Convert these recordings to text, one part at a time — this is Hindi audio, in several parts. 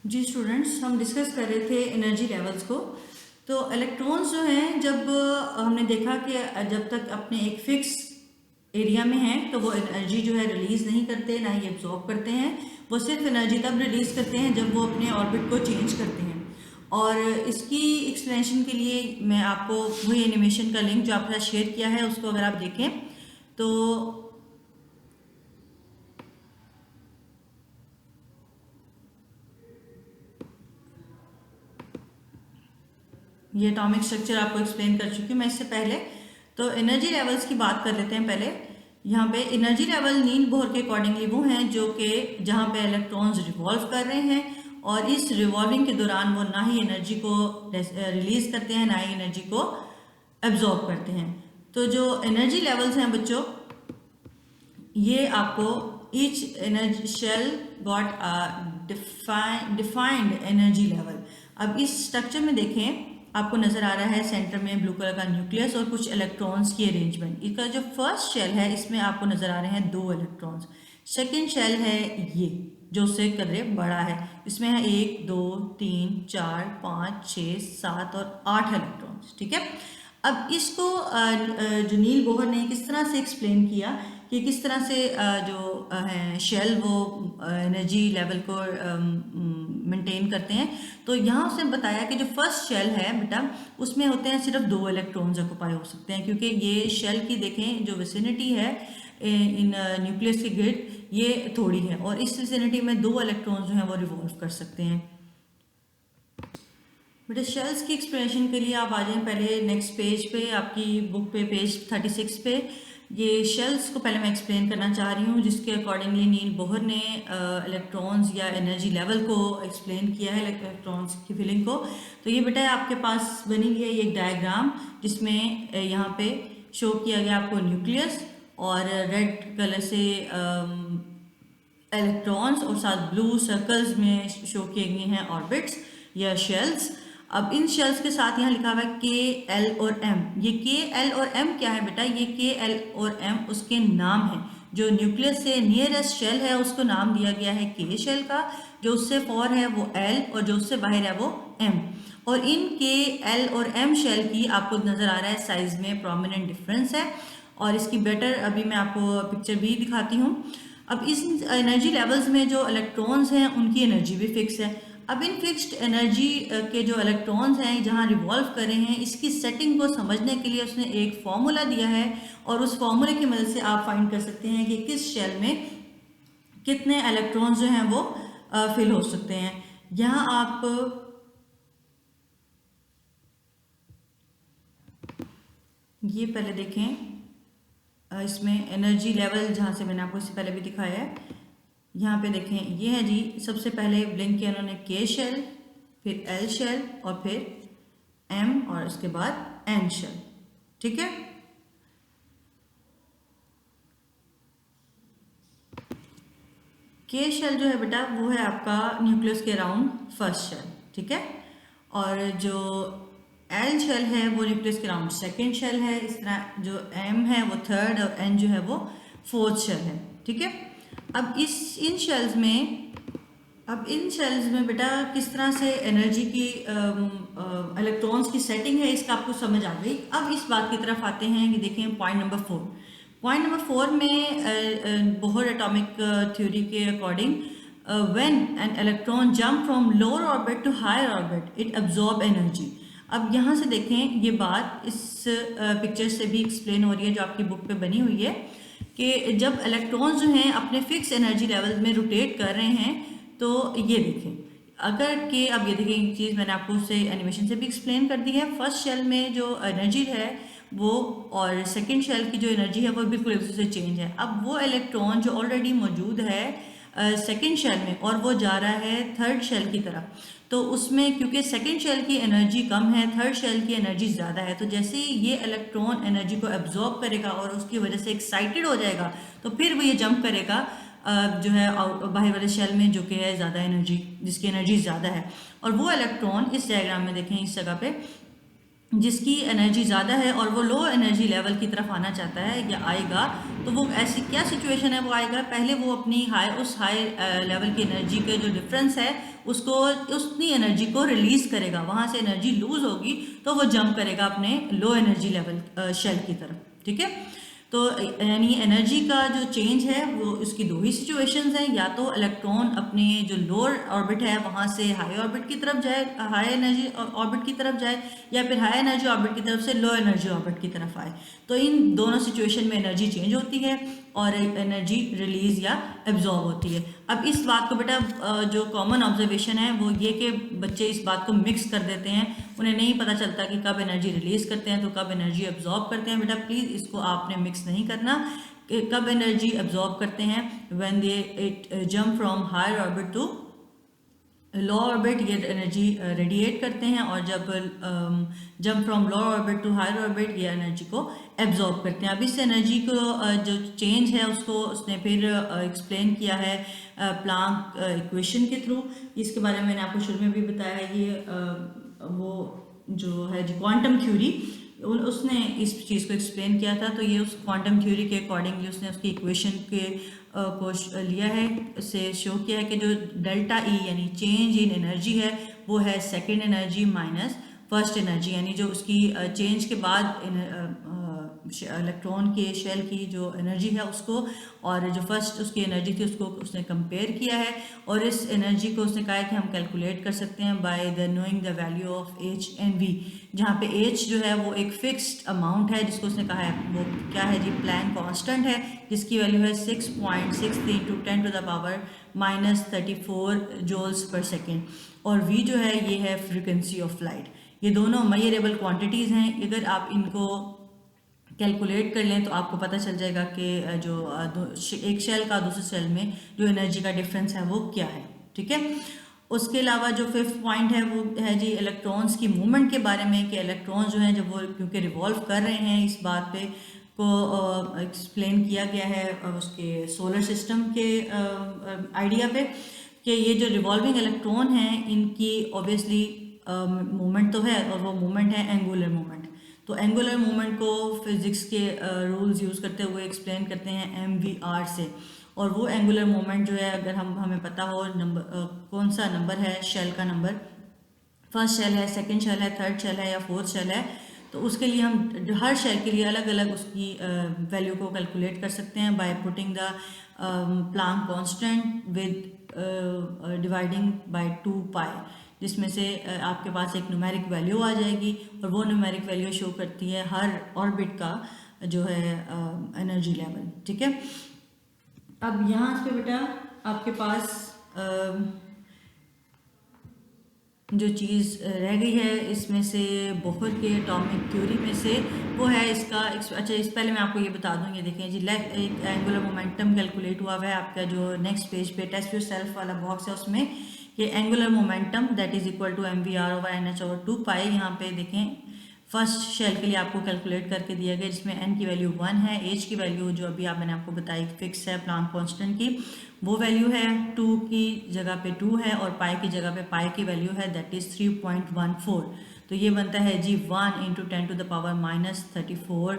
जी स्टूडेंट्स, हम डिस्कस कर रहे थे एनर्जी लेवल्स को। तो इलेक्ट्रॉन्स जो हैं, जब हमने देखा कि जब तक अपने एक फिक्स एरिया में हैं तो वो एनर्जी जो है रिलीज़ नहीं करते, ना ही एब्जॉर्ब करते हैं। वो सिर्फ एनर्जी तब रिलीज़ करते हैं जब वो अपने ऑर्बिट को चेंज करते हैं। और इसकी एक्सप्लेनेशन के लिए मैं आपको वही एनिमेशन का लिंक जो आपके साथ शेयर किया है उसको अगर आप देखें तो ये एटॉमिक स्ट्रक्चर आपको एक्सप्लेन कर चुकी हूँ मैं इससे पहले। तो एनर्जी लेवल्स की बात कर लेते हैं पहले। यहाँ पे एनर्जी लेवल नील बोहर के अकॉर्डिंगली वो हैं जो कि जहाँ पे इलेक्ट्रॉन्स रिवॉल्व कर रहे हैं और इस रिवॉल्विंग के दौरान वो ना ही एनर्जी को रिलीज करते हैं, ना ही एनर्जी को एब्जॉर्ब करते हैं। तो जो एनर्जी लेवल्स हैं बच्चों, ये आपको each energy shell got defined energy level. अब इस स्ट्रक्चर में देखें, आपको नजर आ रहा है सेंटर में ब्लू कलर का न्यूक्लियस और कुछ इलेक्ट्रॉन्स की अरेंजमेंट। इसका जो फर्स्ट शेल है इसमें आपको नजर आ रहे हैं 2 इलेक्ट्रॉन्स। सेकेंड शेल है ये जो उससे कदरे बड़ा है, इसमें है 1 2 3 4 5 6 7 और 8 इलेक्ट्रॉन्स। ठीक है, अब इसको जो नील बोहर ने किस तरह से एक्सप्लेन किया कि किस तरह से जो है शेल वो एनर्जी लेवल को मेंटेन करते हैं। तो यहाँ उसने बताया कि जो फर्स्ट शेल है बेटा, उसमें होते हैं सिर्फ 2 इलेक्ट्रॉन्स ऑक्यूपाई हो सकते हैं, क्योंकि ये शेल की देखें जो विसिनिटी है इन न्यूक्लियस के गिर्द ये थोड़ी है और इस विसिनिटी में 2 इलेक्ट्रॉन्स जो हैं वो रिवॉल्व कर सकते हैं। बेटा शेल्स की एक्सप्लेनेशन के लिए आप आ जाएं पहले नेक्स्ट पेज पे, आपकी बुक पे पेज 36 पे। ये शेल्स को पहले मैं एक्सप्लेन करना चाह रही हूँ, जिसके अकॉर्डिंगली नील बोहर ने इलेक्ट्रॉन्स या एनर्जी लेवल को एक्सप्लेन किया है, इलेक्ट्रॉन्स की फीलिंग को। तो ये बेटा आपके पास बनी हुई है ये एक डायग्राम, जिसमें यहाँ पे शो किया गया आपको न्यूक्लियस और रेड कलर से इलेक्ट्रॉन्स और साथ ब्लू सर्कल्स में शो किए गए हैं ऑर्बिट्स या शेल्स। अब इन शेल्स के साथ यहाँ लिखा हुआ है के, एल और एम। ये के, एल और एम क्या है बेटा? ये के, एल और एम उसके नाम है। जो न्यूक्लियस से नियरेस्ट शेल है उसको नाम दिया गया है के शेल का, जो उससे फॉर है वो एल और जो उससे बाहर है वो एम। और इन के, एल और एम शेल की आपको नजर आ रहा है साइज में प्रोमिनेंट डिफरेंस है। और इसकी बेटर अभी मैं आपको पिक्चर भी दिखाती हूँ। अब इस एनर्जी लेवल्स में जो इलेक्ट्रॉन्स हैं उनकी एनर्जी भी फिक्स है। अब इन फिक्स्ड एनर्जी के जो इलेक्ट्रॉन्स हैं जहाँ रिवॉल्व कर रहे हैं, इसकी सेटिंग को समझने के लिए उसने एक फॉर्मूला दिया है और उस फॉर्मूले की मदद से आप फाइंड कर सकते हैं कि किस शेल में कितने इलेक्ट्रॉन्स जो हैं वो फिल हो सकते हैं। यहाँ आप ये पहले देखें, इसमें एनर्जी लेवल जहाँ से मैंने आपको इससे पहले भी दिखाया है, यहाँ पे देखें ये है जी। सबसे पहले ब्लिंक किया उन्होंने के शेल, फिर एल शेल और फिर एम और उसके बाद एन शेल। ठीक है, के शेल जो है बेटा वो है आपका न्यूक्लियस के अराउंड फर्स्ट शेल। ठीक है, और जो एल शेल है वो न्यूक्लियस के अराउंड सेकेंड शेल है। इस तरह जो एम है वो थर्ड और एन जो है वो फोर्थ शेल है। ठीक है, अब इन शेल्स में बेटा किस तरह से एनर्जी की इलेक्ट्रॉन्स की सेटिंग है इसका आपको समझ आ गई। अब इस बात की तरफ आते हैं कि देखें पॉइंट नंबर 4। पॉइंट नंबर 4 में बोहर एटॉमिक थ्योरी के according when an electron jump from lower orbit to higher orbit it absorb energy. अब यहाँ से देखें ये बात इस पिक्चर से भी एक्सप्लेन हो रही है जो आपकी बुक पे बनी हुई है कि जब इलेक्ट्रॉन्स जो हैं अपने फिक्स एनर्जी लेवल में रोटेट कर रहे हैं, तो ये देखें अगर कि अब ये देखें एक चीज़ मैंने आपको उससे एनिमेशन से भी एक्सप्लेन कर दी है। फर्स्ट शेल में जो एनर्जी है वो और सेकेंड शेल की जो एनर्जी है वो बिल्कुल एक दूसरे से चेंज है। अब वो इलेक्ट्रॉन जो ऑलरेडी मौजूद है सेकेंड शेल में और वो जा रहा है थर्ड शेल की तरफ, तो उसमें क्योंकि सेकेंड शेल की एनर्जी कम है, थर्ड शेल की एनर्जी ज़्यादा है, तो जैसे ही ये इलेक्ट्रॉन एनर्जी को एब्जॉर्ब करेगा और उसकी वजह से एक्साइटेड हो जाएगा, तो फिर वो ये जंप करेगा जो है बाहर वाले शेल में जो कि है ज़्यादा एनर्जी, जिसकी एनर्जी ज़्यादा है। और वो इलेक्ट्रॉन इस डायग्राम में देखें इस जगह पे जिसकी एनर्जी ज़्यादा है और वो लो एनर्जी लेवल की तरफ आना चाहता है या आएगा, तो वो ऐसी क्या सिचुएशन है, वो आएगा पहले वो अपनी उस हाई लेवल की एनर्जी के जो डिफरेंस है उसको, उतनी एनर्जी को रिलीज़ करेगा, वहाँ से एनर्जी लूज़ होगी तो वो जंप करेगा अपने लो एनर्जी लेवल शेल की तरफ, ठीक है। तो यानी एनर्जी का जो चेंज है वो उसकी दो ही सिचुएशंस हैं, या तो इलेक्ट्रॉन अपने जो लोअर ऑर्बिट है वहाँ से हाई ऑर्बिट की तरफ जाए, हाई एनर्जी ऑर्बिट की तरफ जाए, या फिर हाई एनर्जी ऑर्बिट की तरफ से लो एनर्जी ऑर्बिट की तरफ आए। तो इन दोनों सिचुएशन में एनर्जी चेंज होती है और एनर्जी रिलीज या एब्जॉर्ब होती है। अब इस बात को बेटा जो कॉमन ऑब्जर्वेशन है वो ये कि बच्चे इस बात को मिक्स कर देते हैं, उन्हें नहीं पता चलता कि कब एनर्जी रिलीज करते हैं तो कब एनर्जी एब्जॉर्ब करते हैं। बेटा प्लीज़ इसको आपने मिक्स नहीं करना कि कब एनर्जी एब्जॉर्ब करते हैं, when they it jump from higher orbit to low orbit, ये एनर्जी रेडिएट करते हैं, और जब jump from low orbit to higher orbit ये एनर्जी को एब्जॉर्ब करते हैं। अब इस एनर्जी को जो चेंज है उसको उसने फिर एक्सप्लेन किया है प्लांक इक्वेशन के थ्रू। इसके बारे में मैंने आपको शुरू में भी बताया है, ये वो जो है जो क्वांटम थ्योरी उसने इस चीज़ को एक्सप्लेन किया था। तो ये उस क्वांटम थ्योरी के अकॉर्डिंगली उसने उसकी इक्वेशन के को लिया है, उससे शो किया है कि जो डेल्टा ई यानी चेंज इन एनर्जी है वो है second energy minus first energy, यानी जो उसकी चेंज के बाद इलेक्ट्रॉन के शेल की जो एनर्जी है उसको और जो फर्स्ट उसकी एनर्जी थी उसको उसने कंपेयर किया है, और इस एनर्जी को उसने कहा है कि हम कैलकुलेट कर सकते हैं by the knowing the value of h and v, जहाँ पे एच जो है वो एक फिक्स्ड अमाउंट है जिसको उसने कहा है वो क्या है जी, प्लैंक कांस्टेंट है, जिसकी वैल्यू है 6.63 × 10⁻³ जूल्स पर सेकेंड, और वी जो है ये है फ्रीक्वेंसी ऑफ लाइट। ये दोनों मेजरेबल क्वांटिटीज़ हैं, अगर आप इनको कैलकुलेट कर लें तो आपको पता चल जाएगा कि जो एक शेल का दूसरे शेल में जो एनर्जी का डिफरेंस है वो क्या है, ठीक है। उसके अलावा जो फिफ्थ पॉइंट है वो है जी इलेक्ट्रॉन्स की मूवमेंट के बारे में, कि इलेक्ट्रॉन्स जो हैं जब वो क्योंकि रिवॉल्व कर रहे हैं, इस बात पे को एक्सप्लेन किया गया है उसके सोलर सिस्टम के आइडिया पे, कि ये जो रिवॉल्विंग इलेक्ट्रॉन हैं इनकी ऑब्वियसली मूवमेंट तो है, और वो मूवमेंट है एंगुलर मूवमेंट। तो एंगुलर मूवमेंट को फिजिक्स के रूल्स यूज़ करते हुए एक्सप्लेन करते हैं MVR से, और वो एंगुलर मूवमेंट जो है अगर हमें पता हो नंबर कौन सा नंबर है शेल का नंबर, फर्स्ट शेल है, सेकंड शेल है, थर्ड शेल है या फोर्थ शेल है, तो उसके लिए हम हर शेल के लिए अलग अलग उसकी वैल्यू को कैलकुलेट कर सकते हैं by putting the Planck constant with dividing by 2π, जिसमें से आपके पास एक न्यूमेरिक वैल्यू आ जाएगी, और वो न्यूमेरिक वैल्यू शो करती है हर ऑर्बिट का जो है एनर्जी लेवल, ठीक है। अब यहाँ पे बेटा आपके पास जो चीज़ रह गई है इसमें से बोहर के एटॉमिक थ्योरी में से वो है इसका अच्छा, इस पहले मैं आपको ये बता दूँ, ये देखें जी एक एंगुलर मोमेंटम कैलकुलेट हुआ है आपका जो नेक्स्ट पेज पे टेस्ट योरसेल्फ वाला बॉक्स है, उसमें ये angular momentum that is equal to MVR/NH/2π। यहाँ पे देखें फर्स्ट शेल के लिए आपको कैलकुलेट करके दिया गया, जिसमें n की वैल्यू 1 है, h की वैल्यू जो अभी मैंने आपको बताई फिक्स है प्लैंक कांस्टेंट की, वो वैल्यू है 2 की जगह पे 2 है, और पाई की जगह पे पाई की वैल्यू है दैट इज 3.14। तो ये बनता है जी 1 × 10⁻³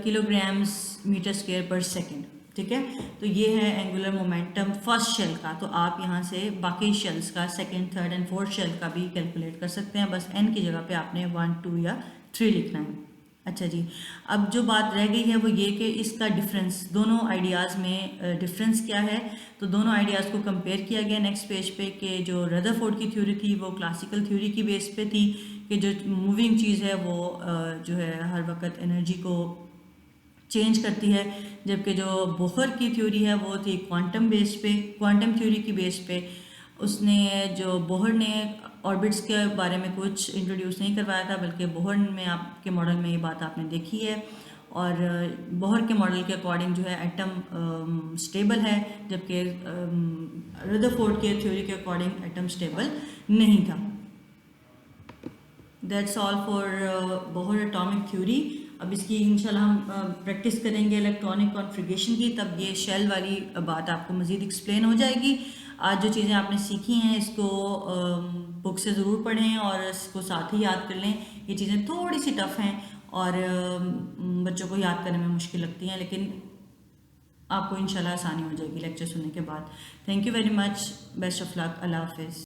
किलोग्राम्स मीटर स्क्वायर पर सेकेंड, ठीक है। तो ये है एंगुलर मोमेंटम फर्स्ट शेल का। तो आप यहाँ से बाकी शेल्स का second, third and fourth shell का भी कैलकुलेट कर सकते हैं, बस n की जगह पे आपने 1, 2 या 3 लिखना है। अच्छा जी, अब जो बात रह गई है वो ये कि इसका डिफरेंस, दोनों आइडियाज़ में डिफरेंस क्या है। तो दोनों आइडियाज़ को कंपेयर किया गया नेक्स्ट पेज पे, कि जो रदरफोर्ड की थ्योरी थी वो क्लासिकल थ्योरी की बेस पे थी, कि जो मूविंग चीज़ है वो जो है हर वक्त एनर्जी को चेंज करती है, जबकि जो बोहर की थ्योरी है वो थी क्वांटम बेस पे, क्वांटम थ्योरी की बेस पे। उसने जो बोहर ने ऑर्बिट्स के बारे में कुछ इंट्रोड्यूस नहीं करवाया था, बल्कि बोहर में आपके मॉडल में ये बात आपने देखी है, और बोहर के मॉडल के अकॉर्डिंग जो है एटम स्टेबल है, जबकि रदरफोर्ड के थ्योरी के अकॉर्डिंग एटम स्टेबल नहीं था। That's all for Bohr atomic theory. अब इसकी इंशाल्लाह हम प्रैक्टिस करेंगे इलेक्ट्रॉनिक कॉन्फ़िगरेशन की, तब ये शेल वाली बात आपको मज़ीद एक्सप्लेन हो जाएगी। आज जो चीज़ें आपने सीखी हैं इसको बुक से ज़रूर पढ़ें और इसको साथ ही याद कर लें। ये चीज़ें थोड़ी सी टफ हैं और बच्चों को याद करने में मुश्किल लगती हैं, लेकिन आपको इंशाल्लाह आसानी हो जाएगी लेक्चर सुनने के बाद। Thank you very much, best of luck, अल्लाह हाफिज़।